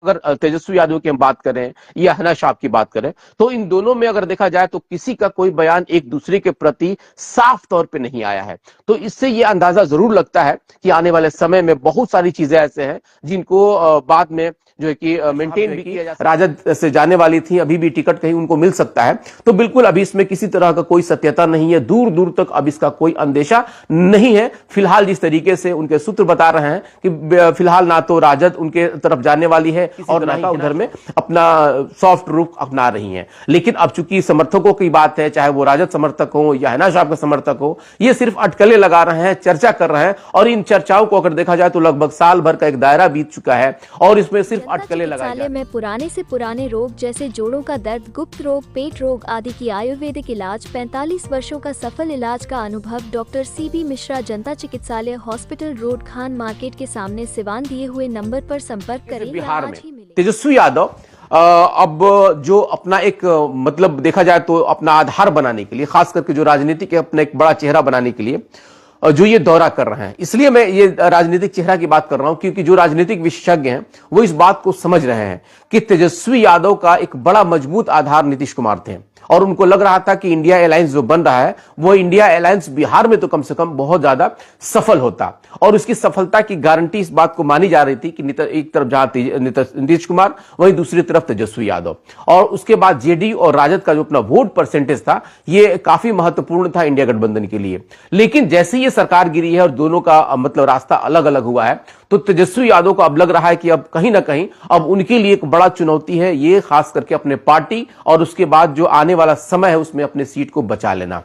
अगर तेजस्वी यादव की हम बात करें या हना शाह की बात करें, तो इन दोनों में अगर देखा जाए तो किसी का कोई बयान एक दूसरे के प्रति साफ तौर पे नहीं आया है। तो इससे ये अंदाजा जरूर लगता है कि आने वाले समय में बहुत सारी चीजें ऐसे हैं जिनको बाद में जो है कि मेंटेन भी किया जा सकता है। राजद से जाने वाली थी, अभी भी टिकट कहीं उनको मिल सकता है। तो बिल्कुल अभी इसमें किसी तरह का कोई सत्यता नहीं है, दूर दूर तक अब इसका कोई अंदेशा नहीं है। फिलहाल जिस तरीके से उनके सूत्र बता रहे हैं कि फिलहाल ना तो राजद उनके तरफ जाने वाली है और ना ही उधर में अपना सॉफ्ट रुख अपना रही हैं। लेकिन अब चूंकि समर्थकों की बात है, चाहे वो राजद समर्थक हो या हना शाह के समर्थक हो, ये सिर्फ अटकलें लगा रहे हैं, चर्चा कर रहे हैं। और इन चर्चाओं को अगर देखा जाए तो लगभग साल भर का एक दायरा बीत चुका है और इसमें सिर्फ अटकलें लगाई जा रही हैं। में पुराने से पुराने रोग जैसे जोड़ों का दर्द, गुप्त रोग, पेट रोग आदि की आयुर्वेदिक इलाज, 45 वर्षों का सफल इलाज का अनुभव। डॉक्टर CB मिश्रा, जनता चिकित्सालय, हॉस्पिटल रोड, खान मार्केट के सामने, सिवान। दिए हुए नंबर पर संपर्क करें। बिहार में तेजस्वी यादव अब जो अपना एक मतलब देखा जाए तो अपना आधार बनाने के लिए, खास करके जो राजनीतिक अपना एक बड़ा चेहरा बनाने के लिए जो ये दौरा कर रहे हैं, इसलिए मैं ये राजनीतिक चेहरा की बात कर रहा हूं क्योंकि जो राजनीतिक विशेषज्ञ हैं वो इस बात को समझ रहे हैं कि तेजस्वी यादव का एक बड़ा मजबूत आधार नीतीश कुमार थे और उनको लग रहा था कि इंडिया अलायंस जो बन रहा है वो इंडिया अलायंस बिहार में तो कम से कम बहुत ज्यादा सफल होता और उसकी सफलता की गारंटी इस बात को मानी जा रही थी कि एक तरफ जहां नीतीश कुमार, वहीं दूसरी तरफ तेजस्वी यादव। और उसके बाद जेडीयू और राजद का जो अपना वोट परसेंटेज था ये काफी महत्वपूर्ण था इंडिया गठबंधन के लिए। लेकिन जैसे ही ये सरकार गिरी है और दोनों का मतलब रास्ता अलग अलग हुआ है, तो तेजस्वी यादव को अब लग रहा है कि अब कहीं ना कहीं अब उनके लिए एक बड़ा चुनौती है ये, खास करके अपने पार्टी और उसके बाद जो आने वाला समय है उसमें अपने सीट को बचा लेना।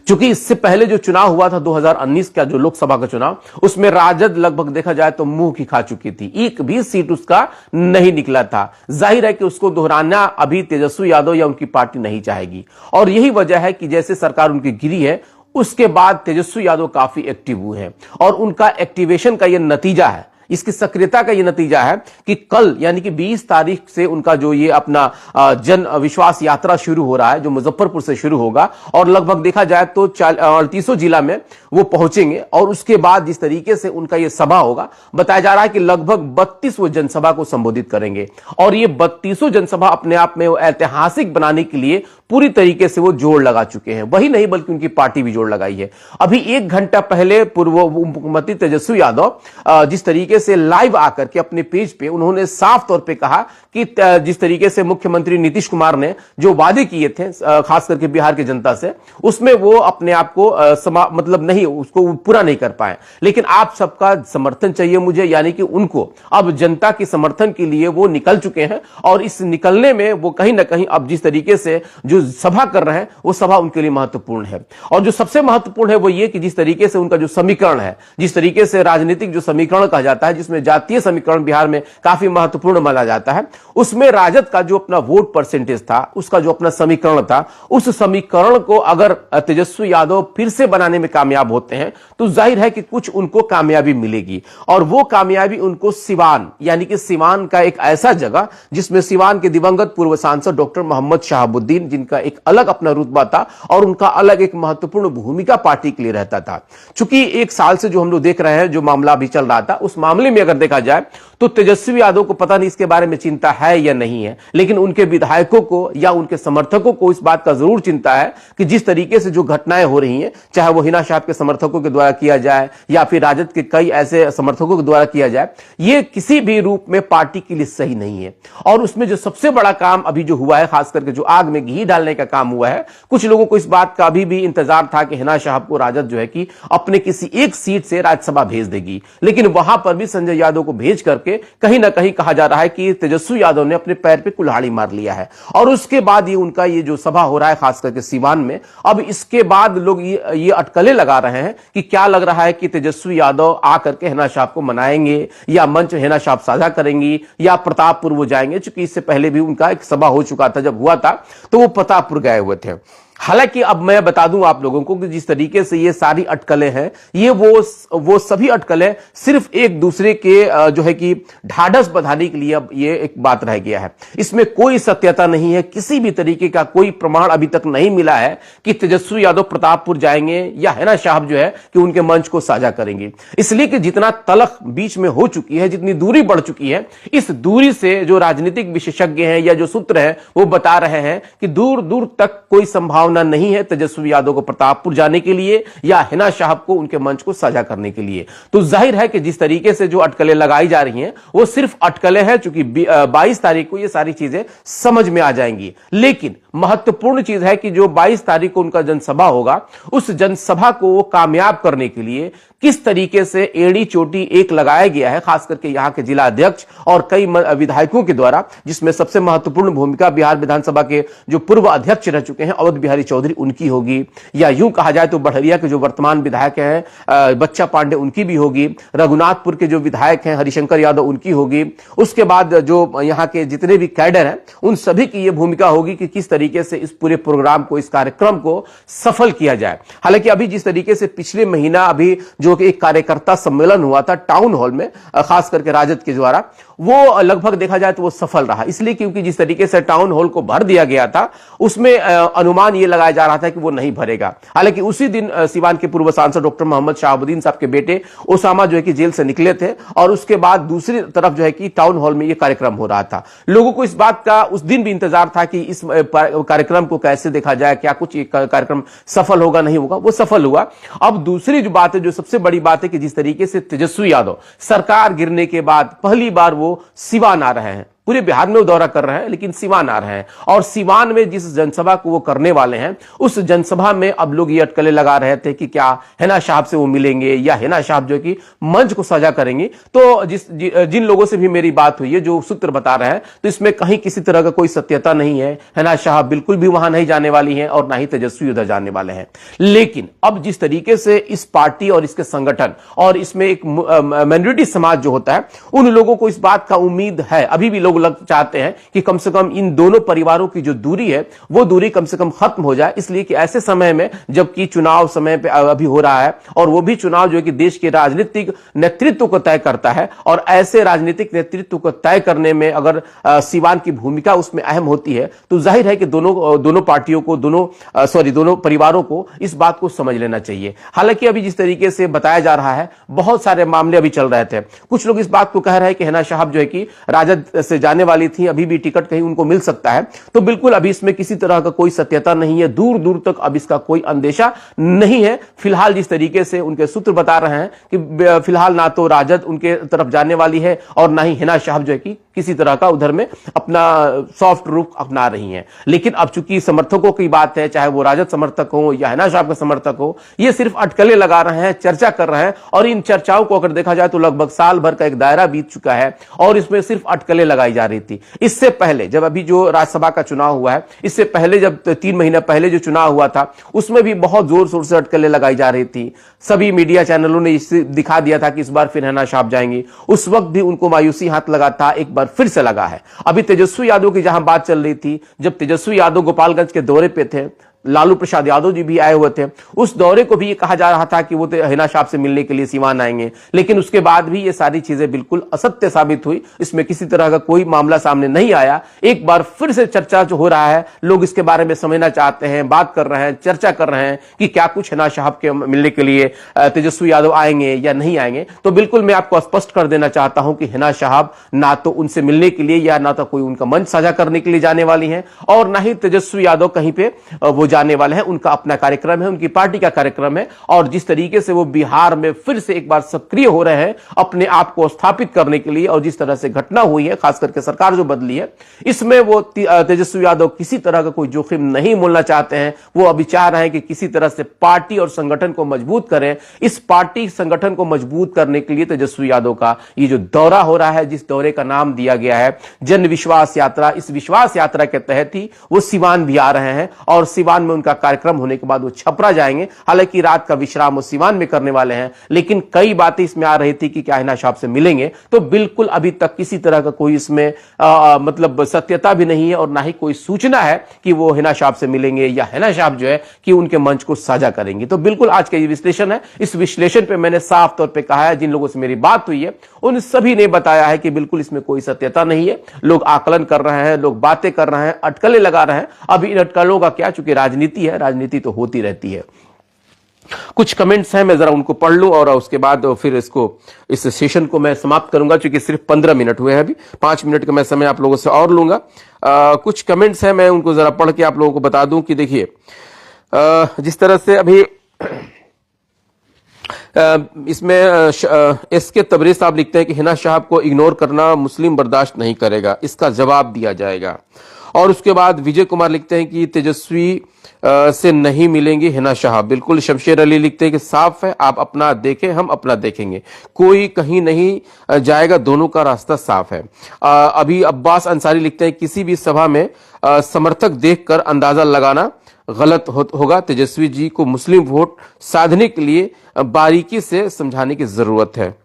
क्योंकि इससे पहले जो चुनाव हुआ था 2019 का जो लोकसभा का चुनाव, उसमें राजद लगभग देखा जाए तो मुंह की खा चुकी थी, एक भी सीट उसका नहीं निकला था। जाहिर है कि उसको दोहराना अभी तेजस्वी यादव या उनकी पार्टी नहीं चाहेगी और यही वजह है कि जैसे सरकार उनकी गिरी है उसके बाद तेजस्वी यादव काफी एक्टिव हुए हैं और उनका एक्टिवेशन का यह नतीजा है, इसकी सक्रियता का यह नतीजा है कि कल यानी कि 20 तारीख से उनका जो ये अपना जन विश्वास यात्रा शुरू हो रहा है जो मुजफ्फरपुर से शुरू होगा और लगभग देखा जाए तो 38 जिला में वो पहुंचेंगे और उसके बाद जिस तरीके से उनका ये सभा होगा, बताया जा रहा है कि लगभग 32 वो जनसभा को संबोधित करेंगे और ये 32 जनसभा अपने आप में ऐतिहासिक बनाने के लिए पूरी तरीके से वो जोड़ लगा चुके हैं। वही नहीं बल्कि उनकी पार्टी भी जोड़ लगाई है। अभी 1 घंटा पहले पूर्व मुख्यमंत्री तेजस्वी यादव जिस तरीके से लाइव आकर के अपने पेज पे उन्होंने साफ तौर पे कहा कि जिस तरीके से मुख्यमंत्री नीतीश कुमार ने जो वादे किए थे खास करके बिहार की जनता से, उसमें वो अपने आप को मतलब नहीं उसको पूरा नहीं कर पाए। लेकिन आप सबका समर्थन चाहिए मुझे, यानी कि उनको अब जनता के समर्थन के लिए वो निकल चुके हैं और इस निकलने में वो कहीं ना कहीं अब जिस तरीके से जो सभा कर रहे हैं वो सभा उनके लिए महत्वपूर्ण है। और जो सबसे महत्वपूर्ण है वो ये कि जिस तरीके से उनका जो समीकरण है, जिस तरीके से राजनीतिक जो समीकरण कहा जाता है जिसमें जातीय समीकरण बिहार में काफी महत्वपूर्ण माना जाता है, उसमें राजद का जो अपना वोट परसेंटेज था, उसका जो अपना समीकरण था, उस समीकरण को अगर तेजस्वी यादव फिर से बनाने में कामयाब होते हैं तो जाहिर है कि कुछ उनको कामयाबी मिलेगी और वो कामयाबी उनको सिवान यानी कि सिवान का एक ऐसा जगह जिसमें सिवान के दिवंगत पूर्व सांसद डॉक्टर मोहम्मद शहाबुद्दीन, जिनका एक अलग अपना रुतबा था और उनका अलग एक महत्वपूर्ण भूमिका पार्टी के लिए रहता था। चूंकि 1 साल से जो हम लोग देख रहे हैं जो मामला भी चल रहा था, उस मामले में अगर देखा जाए तो तेजस्वी यादव को पता नहीं इसके बारे में चिंता है या नहीं है, लेकिन उनके विधायकों को या उनके समर्थकों को इस बात का जरूर चिंता है कि जिस तरीके से जो घटनाएं हो रही हैं, चाहे वो हिना शाह के समर्थकों के द्वारा किया जाए या फिर राजद के कई ऐसे समर्थकों के द्वारा किया जाए, ये किसी भी रूप में पार्टी के लिए सही नहीं है। और उसमें जो सबसे बड़ा काम अभी जो हुआ है, खास करके जो आग में घी डालने का काम हुआ है, कुछ लोगों को इस बात का अभी भी इंतजार था कि हिना शाह को राजद जो है कि अपने किसी एक सीट से राज्यसभा भेज देगी, लेकिन वहां पर भी संजय यादव को भेज करके कहीं ना कहीं कहा जा रहा है कि तेजस्वी यादव ने अपने पैर पे कुल्हाड़ी मार लिया है। और उसके बाद ये उनका ये जो सभा हो रहा है खास करके सीवान में, अब इसके बाद लोग ये अटकलें लगा रहे हैं कि क्या लग रहा है कि तेजस्वी यादव आकर के हिना शाह को मनाएंगे या मंच हिना शाह साझा करेंगी या प्रतापपुर वो जाएंगे। चूंकि इससे पहले भी उनका एक सभा हो चुका था, जब हुआ था तो वो प्रतापपुर गए हुए थे। हालांकि अब मैं बता दूं आप लोगों को कि जिस तरीके से ये सारी अटकलें हैं, ये वो सभी अटकलें सिर्फ एक दूसरे के जो है कि ढाढ़स बंधाने के लिए अब ये एक बात रह गया है। इसमें कोई सत्यता नहीं है, किसी भी तरीके का कोई प्रमाण अभी तक नहीं मिला है कि तेजस्वी यादव प्रतापपुर जाएंगे या है ना साहब जो है कि उनके मंच को साझा करेंगे। इसलिए कि जितना तलख बीच में हो चुकी है, जितनी दूरी बढ़ चुकी है, इस दूरी से जो राजनीतिक विशेषज्ञ हैं या जो सूत्र हैं वो बता रहे हैं कि दूर दूर तक कोई संभावना नहीं है तेजस्वी यादव को प्रतापपुर जाने के लिए या हिना साहब को उनके मंच को साझा करने के लिए। तो जाहिर है कि जिस तरीके से जो अटकलें लगाई जा रही हैं वो सिर्फ अटकलें हैं, चूंकि 22 तारीख को ये सारी चीजें समझ में आ जाएंगी। लेकिन महत्वपूर्ण चीज है कि जो 22 तारीख को उनका जनसभा होगा, उस जनसभा को वो कामयाब करने के लिए किस तरीके से एड़ी चोटी एक लगाया गया है, खास करके यहां के जिला अध्यक्ष और कई विधायकों के द्वारा, जिसमें सबसे महत्वपूर्ण भूमिका बिहार विधानसभा के जो पूर्व अध्यक्ष रह चुके हैं अवध बिहारी चौधरी उनकी होगी, या यूं कहा जाए तो बढ़रिया के जो वर्तमान विधायक हैं बच्चा पांडे उनकी भी होगी, रघुनाथपुर के जो विधायक हैं हरिशंकर यादव उनकी होगी, उसके बाद जो यहां के जितने भी कैडर हैं उन सभी की यह भूमिका होगी कि किस तरीके से इस पूरे प्रोग्राम को, इस कार्यक्रम को सफल किया जाए। हालांकि अभी जिस तरीके से पिछले महीना अभी जो कि एक कार्यकर्ता सम्मेलन हुआ था टाउन हॉल में, खास करके राजद के द्वारा, वो लगभग देखा जाए तो वो सफल रहा, इसलिए क्योंकि जिस तरीके से टाउन हॉल को भर दिया गया था उसमें अनुमान ये लगाया जा रहा था कि वो नहीं भरेगा। हालांकि उसी दिन सिवान के पूर्व सांसद डॉक्टर मोहम्मद शाहबुद्दीन साहब के बेटे ओसामा जो है कि जेल से निकले थे और उसके बाद दूसरी तरफ जो है कि टाउन हॉल में ये कार्यक्रम हो रहा था। लोगों को इस बात का उस दिन भी इंतजार था कि इस कार्यक्रम को कैसे देखा जाए, क्या कुछ कार्यक्रम सफल होगा नहीं होगा, वो सफल हुआ। अब दूसरी जो बात है, जो सबसे बड़ी बात है कि जिस तरीके से तेजस्वी यादव सरकार गिरने के बाद पहली बार वो सिवान आ रहे हैं, पूरे बिहार में वो दौरा कर रहे हैं लेकिन सिवान आ रहे हैं, और सिवान में जिस जनसभा को वो करने वाले हैं उस जनसभा में अब लोग ये अटकलें लगा रहे थे कि क्या हिना साहब से वो मिलेंगे या हिना साहब जो कि मंच को साझा करेंगे। तो जिन लोगों से भी मेरी बात हुई है, जो सूत्र बता रहे हैं, तो इसमें कहीं किसी तरह का कोई सत्यता नहीं है। हिना साहब बिल्कुल भी वहां नहीं जाने वाली है और ना ही तेजस्वी उधर जाने वाले हैं। लेकिन अब जिस तरीके से इस पार्टी और इसके संगठन और इसमें एक माइनॉरिटी समाज जो होता है, उन लोगों को इस बात का उम्मीद है, अभी भी लोग चाहते हैं कि कम से कम इन दोनों परिवारों की जो दूरी है वो दूरी कम से कम खत्म हो जाए। इसलिए कि ऐसे समय में जबकि चुनाव समय पे अभी हो रहा है और वो भी चुनाव जो है कि देश के राजनीतिक नेतृत्व को तय करता है, और ऐसे राजनीतिक नेतृत्व को तय करने में अगर सिवान की भूमिका उसमें अहम होती है, तो जाहिर है कि दोनों पार्टियों को, दोनों परिवारों को इस बात को समझ लेना चाहिए। हालांकि अभी जिस तरीके से बताया जा रहा है, बहुत सारे मामले अभी चल रहे थे। कुछ लोग इस बात को कह रहे हैं कि हिना साहब जो है कि राजद से जाने वाली थी, अभी भी टिकट कहीं उनको मिल सकता है। तो बिल्कुल अभी इसमें किसी तरह का कोई सत्यता नहीं है, दूर दूर तक अब इसका कोई अंदेशा नहीं है। फिलहाल जिस तरीके से उनके सूत्र बता रहे हैं कि फिलहाल ना तो राजद उनके तरफ जाने वाली है और ना ही हिना साहब जो है कि किसी तरह का उधर में अपना सॉफ्ट रुख अपना रही हैं। लेकिन अब चूंकि समर्थकों की बात है, चाहे वो राजद समर्थक हो या हिना साहब का समर्थक हो, ये सिर्फ अटकलें लगा रहे हैं, चर्चा कर रहे हैं, और इन चर्चाओं को अगर देखा जाए तो लगभग साल भर का एक दायरा बीत चुका है और इसमें सिर्फ अटकलें लगाई जा रही थी। इससे पहले जब अभी जो राज्यसभा का चुनाव हुआ है, इससे पहले जब 3 महीने पहले जो चुनाव हुआ था, उसमें भी बहुत जोर शोर से अटकलें लगाई जा रही थी। सभी मीडिया चैनलों ने इसे दिखा दिया था कि इस बार फिर हिना साहब जाएंगी। उस वक्त भी उनको मायूसी हाथ लगा था, एक बार फिर से लगा है। अभी तेजस्वी यादव की जहां बात चल रही थी, जब तेजस्वी यादव गोपालगंज के दौरे पे थे, लालू प्रसाद यादव जी भी आए हुए थे, उस दौरे को भी ये कहा जा रहा था कि वो हिना साहब से मिलने के लिए सिवान आएंगे। लेकिन उसके बाद भी ये सारी चीजें बिल्कुल असत्य साबित हुई, इसमें किसी तरह का कोई मामला सामने नहीं आया। एक बार फिर से चर्चा जो हो रहा है, लोग इसके बारे में समझना चाहते हैं, बात कर रहे हैं, चर्चा कर रहे हैं कि क्या कुछ हिना साहब के मिलने के लिए तेजस्वी यादव आएंगे या नहीं आएंगे। तो बिल्कुल मैं आपको स्पष्ट कर देना चाहता हूं कि हिना साहब ना तो उनसे मिलने के लिए या ना तो कोई उनका मंच साझा करने के लिए जाने वाली है, और ना ही तेजस्वी यादव कहीं पे वो जाने वाले हैं। उनका अपना कार्यक्रम है, उनकी पार्टी का कार्यक्रम है, और जिस तरीके से वो बिहार में फिर से एक बार सक्रिय हो रहे हैं अपने आप को स्थापित करने के लिए, और जिस तरह से घटना हुई है, खास करके सरकार जो बदली है, इसमें वो तेजस्वी यादव किसी तरह का कोई जोखिम नहीं मोलना चाहते हैं। वो अभी चाह रहे हैं कि किसी तरह से पार्टी और संगठन को मजबूत करें। इस पार्टी संगठन को मजबूत करने के लिए तेजस्वी यादव का ये जो दौरा हो रहा है, जिस दौरे का नाम दिया गया है जन विश्वास यात्रा, इस विश्वास यात्रा के तहत ही वो सिवान भी आ रहे हैं, और सिवान सिवान में उनका कार्यक्रम होने के बाद वो छपरा जाएंगे। हालांकि रात का विश्राम वो सिवान में करने वाले हैं, लेकिन कई बातें इसमें आ रही थी कि क्या हिना साहब से मिलेंगे। तो बिल्कुल अभी तक किसी तरह का कोई इसमें मतलब सत्यता भी नहीं है और ना ही कोई सूचना है कि वो हिना साहब से मिलेंगे या हिना साहब जो है कि उनके मंच को साझा करेंगे। तो बिल्कुल आज का ये विश्लेषण है। इस विश्लेषण पे मैंने साफ तौर पे कहा है, जिन लोगों से मेरी बात हुई है उन सभी ने बताया है कि बिल्कुल इसमें कोई सत्यता नहीं है। लोग आकलन कर रहे हैं, लोग बातें कर रहे हैं, अटकलें लगा रहे हैं। अभी इन अटकलों का क्या, चूंकि राजनीति है, राजनीति तो होती रहती है। कुछ कमेंट्स हैं, मैं जरा उनको पढ़ लूं और उसके बाद फिर इस सेशन को मैं समाप्त करूंगा, क्योंकि सिर्फ 15 मिनट हुए हैं। अभी 5 मिनट का मैं समय आप लोगों से और लूंगा। कुछ कमेंट्स हैं, मैं उनको जरा पढ़ के आप लोगों को बता दूं कि देखिए जिस तरह से अभी इसमें एस के तबरेज साहब लिखते हैं कि हिना साहब को इग्नोर करना मुस्लिम बर्दाश्त नहीं करेगा, इसका जवाब दिया जाएगा। और उसके बाद विजय कुमार लिखते हैं कि तेजस्वी से नहीं मिलेंगे हिना साहब। बिल्कुल शमशेर अली लिखते हैं कि साफ है, आप अपना देखें, हम अपना देखेंगे, कोई कहीं नहीं जाएगा, दोनों का रास्ता साफ है। अभी अब्बास अंसारी लिखते हैं किसी भी सभा में समर्थक देखकर अंदाजा लगाना गलत होगा, तेजस्वी जी को मुस्लिम वोट साधने के लिए बारीकी से समझाने की जरूरत है।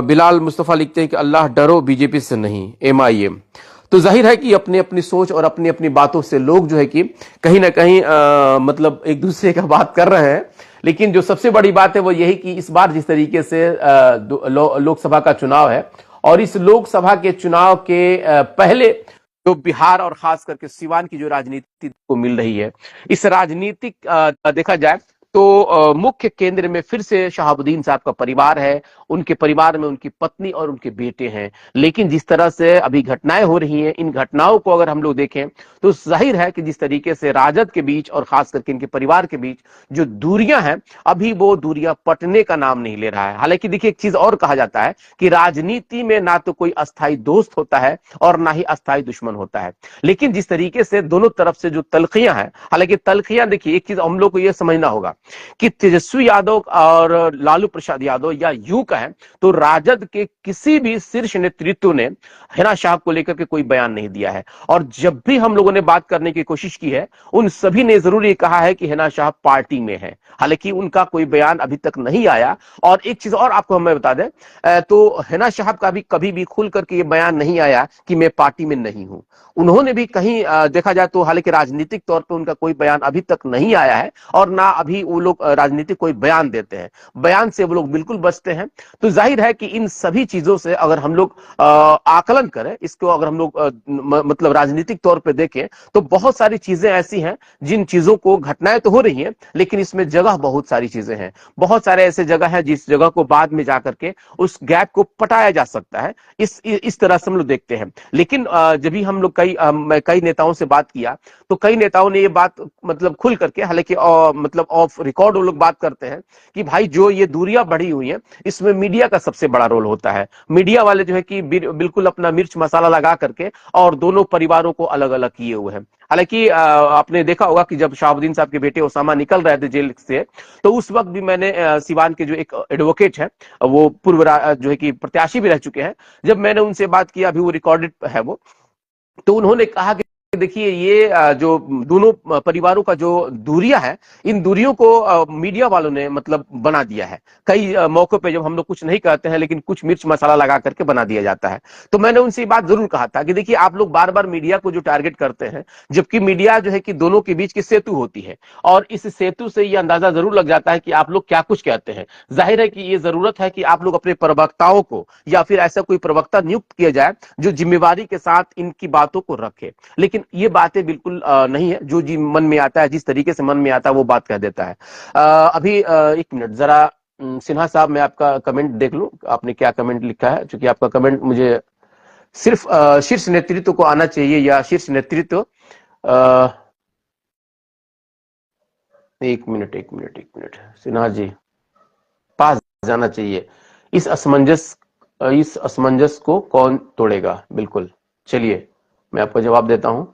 बिलाल मुस्तफा लिखते हैं कि अल्लाह डरो, बीजेपी से नहीं, MIM। तो जाहिर है कि अपनी अपनी सोच और अपनी अपनी बातों से लोग जो है कि कहीं ना कहीं मतलब एक दूसरे का बात कर रहे हैं। लेकिन जो सबसे बड़ी बात है वो यही कि इस बार जिस तरीके से लोकसभा का चुनाव है और इस लोकसभा के चुनाव के पहले जो बिहार और खास करके सिवान की जो राजनीति को मिल रही है, इस राजनीतिक देखा जाए तो मुख्य केंद्र में फिर से शहाबुद्दीन साहब का परिवार है। उनके परिवार में उनकी पत्नी और उनके बेटे हैं। लेकिन जिस तरह से अभी घटनाएं हो रही हैं, इन घटनाओं को अगर हम लोग देखें तो जाहिर है कि जिस तरीके से राजद के बीच और खास करके इनके परिवार के बीच जो दूरियां हैं, अभी वो दूरियां पटने का नाम नहीं ले रहा है। हालांकि देखिए, एक चीज और कहा जाता है कि राजनीति में ना तो कोई अस्थायी दोस्त होता है और ना ही अस्थायी दुश्मन होता है। लेकिन जिस तरीके से दोनों तरफ से जो तलखियां हैं, हालांकि तलखियां देखिए, एक चीज हम लोग को यह समझना होगा कि तेजस्वी यादव और लालू प्रसाद यादव, या यूं कहें तो राजद के किसी भी शीर्ष नेतृत्व ने हिना साहब को लेकर के कोई बयान नहीं दिया है। और जब भी हम लोगों ने बात करने की कोशिश की है, उन सभी ने जरूर ये कहा है कि हिना साहब पार्टी में है। हालांकि उनका कोई बयान अभी तक नहीं आया। और एक चीज और आपको हमें बता दें, तो हिना साहब का भी कभी भी खुल करके ये बयान नहीं आया कि मैं पार्टी में नहीं हूं। उन्होंने भी कहीं देखा जाए तो, हालांकि राजनीतिक तौर पर उनका कोई बयान अभी तक नहीं आया है और ना अभी वो लोग राजनीतिक कोई बयान देते हैं। बयान से वो लोग बिल्कुल बचते हैं। तो जाहिर है कि इन सभी चीजों से अगर हम लोग आकलन करें, इसको अगर हम लोग मतलब राजनीतिक तौर पे देखें, तो बहुत सारी चीजें ऐसी हैं जिन चीजों को, घटनाएं तो हो रही हैं लेकिन इसमें जगह बहुत सारी चीजें हैं। बहुत सारे ऐसे जगह हैं जिस जगह को बाद में जाकर के उस गैप को पटाया जा सकता है। इस तरह से हम लोग देखते हैं। लेकिन जब भी हम लोग कई नेताओं से बात किया तो कई नेताओं ने ये बात मतलब खुल करके, हालांकि मतलब ऑफ रिकॉर्ड वो लोग बात करते हैं कि भाई जो ये दूरियां बढ़ी हुई हैं, इसमें मीडिया का सबसे बड़ा रोल होता है। मीडिया वाले जो है कि बिल्कुल अपना मिर्च मसाला लगा करके और दोनों परिवारों को अलग अलग किए हुए हैं। हालांकि आपने देखा होगा कि जब शहाबुद्दीन साहब के बेटे ओसामा निकल रहे थे जेल से, तो उस वक्त भी मैंने सिवान के जो एक एडवोकेट है, वो पूर्व जो है कि प्रत्याशी भी रह चुके हैं, जब मैंने उनसे बात किया, अभी वो रिकॉर्डेड है वो, तो उन्होंने कहा कि देखिए ये जो दोनों परिवारों का जो दूरियां है, इन दूरियों को मीडिया वालों ने मतलब बना दिया है। कई मौकों पे जब हम लोग कुछ नहीं कहते हैं लेकिन कुछ मिर्च मसाला लगा करके बना दिया जाता है। तो मैंने उनसे ये बात जरूर कहा था कि देखिए, आप लोग बार बार मीडिया को जो टारगेट करते हैं, जबकि मीडिया जो है कि दोनों के बीच की सेतु होती है और इस सेतु से ये अंदाजा जरूर लग जाता है कि आप लोग क्या कुछ कहते हैं। जाहिर है कि ये जरूरत है कि आप लोग अपने प्रवक्ताओं को या फिर ऐसा कोई प्रवक्ता नियुक्त किया जाए जो जिम्मेवारी के साथ इनकी बातों को रखे। लेकिन ये बातें बिल्कुल नहीं है, जो जी मन में आता है, जिस तरीके से मन में आता है वो बात कह देता है। अभी एक मिनट जरा, सिन्हा साहब मैं आपका कमेंट देख लूं, आपने क्या कमेंट लिखा है, क्योंकि आपका कमेंट मुझे सिर्फ शीर्ष नेतृत्व को आना चाहिए या शीर्ष नेतृत्व एक मिनट सिन्हा जी, पास जाना चाहिए। इस असमंजस को कौन तोड़ेगा? बिल्कुल, चलिए मैं आपको जवाब देता हूं।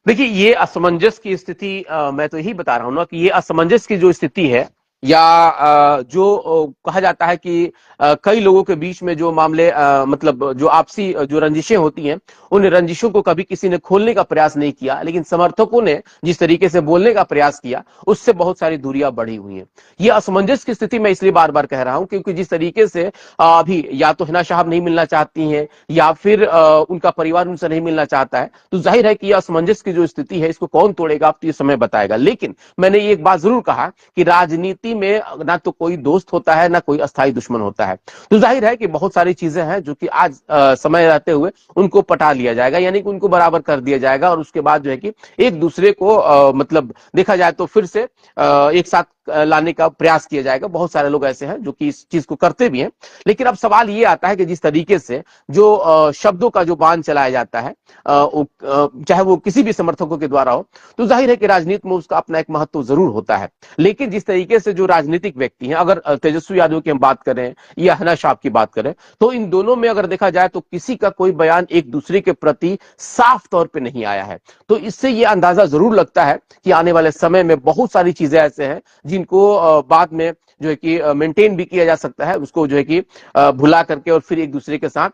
देखिए, ये असमंजस की स्थिति मैं तो यही बता रहा हूं ना कि ये असमंजस की जो स्थिति है या जो कहा जाता है कि कई लोगों के बीच में जो मामले मतलब जो आपसी जो रंजिशें होती हैं, उन रंजिशों को कभी किसी ने खोलने का प्रयास नहीं किया, लेकिन समर्थकों ने जिस तरीके से बोलने का प्रयास किया, उससे बहुत सारी दूरियां बढ़ी हुई हैं। ये असमंजस की स्थिति मैं इसलिए बार बार कह रहा हूं क्योंकि जिस तरीके से अभी या तो हिना साहब नहीं मिलना चाहती हैं या फिर उनका परिवार उनसे नहीं मिलना चाहता है, तो जाहिर है कि यह असमंजस की जो स्थिति है, इसको कौन तोड़ेगा, अब तो ये समय बताएगा। लेकिन मैंने ये एक बात जरूर कहा कि राजनीति में ना तो कोई दोस्त होता है, ना कोई अस्थायी दुश्मन होता है। तो जाहिर है कि बहुत सारी चीजें हैं जो कि आज समय रहते हुए उनको पटा लिया जाएगा, यानी कि उनको बराबर कर दिया जाएगा, और उसके बाद जो है कि एक दूसरे को मतलब देखा जाए तो फिर से एक साथ लाने का प्रयास किया जाएगा। बहुत सारे लोग ऐसे हैं जो कि इस चीज को करते भी हैं। लेकिन अब सवाल ये आता है कि जिस तरीके से जो शब्दों का जो बाण चलाया जाता है, चाहे वो किसी भी समर्थकों के द्वारा हो, तो जाहिर है कि राजनीति में उसका अपना एक महत्व जरूर होता है। लेकिन जिस तरीके से जो राजनीतिक व्यक्ति हैं, अगर तेजस्वी यादव की हम बात करें या हिना साहब की बात करें, तो इन दोनों में अगर देखा जाए तो किसी का कोई बयान एक दूसरे के प्रति साफ तौर पे नहीं आया है। तो इससे ये अंदाजा जरूर लगता है कि आने वाले समय में बहुत सारी चीजें ऐसे हैं जिनको बाद में जो है कि मेंटेन भी किया जा सकता है, उसको जो है कि भुला करके और फिर एक दूसरे के साथ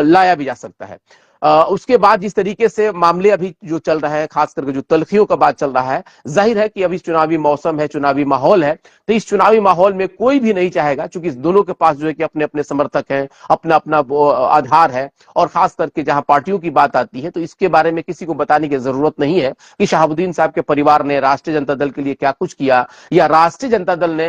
लाया भी जा सकता है। उसके बाद जिस तरीके से मामले अभी जो चल रहा है, खास करके जो तलखियों का बात चल रहा है, जाहिर है कि अभी चुनावी मौसम है, चुनावी माहौल है, तो इस चुनावी माहौल में कोई भी नहीं चाहेगा, क्योंकि इस दोनों के पास जो है कि अपने अपने समर्थक हैं, अपना अपना आधार है, और खास करके जहां पार्टियों की बात आती है तो इसके बारे में किसी को बताने की जरूरत नहीं है कि शहाबुद्दीन साहब के परिवार ने राष्ट्रीय जनता दल के लिए क्या कुछ किया, या राष्ट्रीय जनता दल ने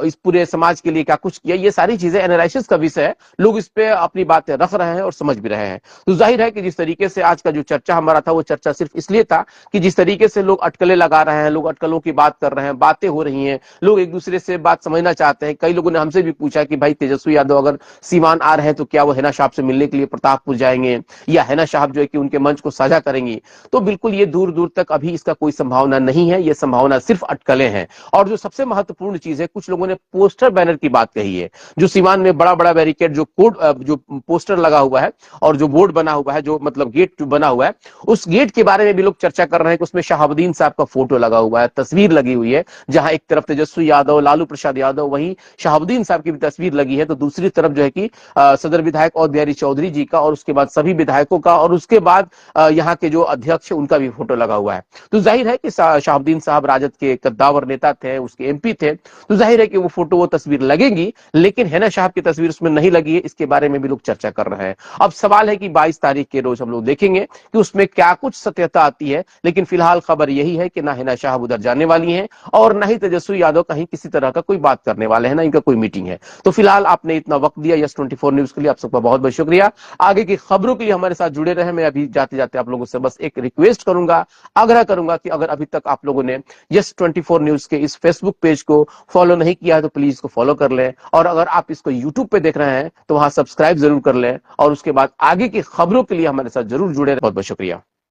इस पूरे समाज के लिए क्या कुछ किया। ये सारी चीजें एनालिसिस का विषय है, लोग इस पे अपनी बातें रख रहे हैं और समझ भी रहे हैं। तो जाहिर है कि जिस तरीके से आज का जो चर्चा हमारा था, वो चर्चा सिर्फ इसलिए था कि जिस तरीके से लोग अटकलें लगा रहे हैं, लोग अटकलों की बात कर रहे हैं, बातें हो रही हैं, लोग एक दूसरे से बात समझना चाहते हैं। कई लोगों ने हमसे भी पूछा कि भाई तेजस्वी यादव अगर सीवान आ रहे हैं तो क्या वो हिना साहब से मिलने के लिए प्रतापपुर जाएंगे, या हिना साहब जो है कि उनके मंच को साझा करेंगी। तो बिल्कुल ये दूर दूर तक अभी इसका कोई संभावना नहीं है, ये संभावना सिर्फ अटकलें हैं। और जो सबसे महत्वपूर्ण चीज है, कुछ लोगों ने पोस्टर बैनर की बात कही है, जो सीवान में बड़ा बड़ा बैरिकेड जो कोड जो पोस्टर लगा हुआ है और जो बोर्ड बना हुआ है, जो मतलब गेट बना हुआ है, उस गेट के बारे में भी लोग चर्चा कर रहे हैं कि उसमें शहाबुद्दीन साहब का फोटो लगा हुआ है, तस्वीर लगी हुई है। जहां एक तरफ तेजस्वी यादव, लालू प्रसाद यादव, वहीं शहाबुद्दीन साहब की भी तस्वीर लगी है, तो दूसरी तरफ जो है कि सदर विधायक और बिहारी चौधरी जी का, और उसके बाद सभी विधायकों का, और उसके बाद यहाँ के जो अध्यक्ष है उनका भी फोटो लगा हुआ है। तो जाहिर है कि शहाबुद्दीन साहब राजद के कद्दावर नेता थे, उसके एमपी थे, तो जाहिर है कि वो फोटो, वो तस्वीर लगेगी। लेकिन हिना साहब की तस्वीर उसमें नहीं लगी है, इसके बारे में भी लोग चर्चा कर रहे हैं। अब सवाल है कि 22 तारीख के रोज हम लोग देखेंगे कि उसमें क्या कुछ सत्यता आती है। लेकिन फिलहाल खबर यही है कि ना हिना साहब उधर जाने वाली हैं, और ना ही तेजस्वी यादव कहीं किसी तरह का कोई बात करने वाले हैं, ना इनका कोई मीटिंग है। तो फिलहाल आपने इतना वक्त दिया यस 24 न्यूज के लिए, आप सबका बहुत बहुत शुक्रिया। आगे की खबरों के लिए हमारे साथ जुड़े रहे। मैं अभी जाते जाते आप लोगों से बस एक रिक्वेस्ट करूंगा, आग्रह करूंगा कि अगर अभी तक आप लोगों ने यस 24 न्यूज के इस फेसबुक पेज को फॉलो नहीं किया है तो प्लीज इसको फॉलो कर लें, और अगर आप इसको यूट्यूब पे देख रहे हैं तो वहां सब्सक्राइब जरूर कर लें, और उसके बाद आगे की खबरों के लिए हमारे साथ जरूर जुड़े रहें। बहुत बहुत शुक्रिया।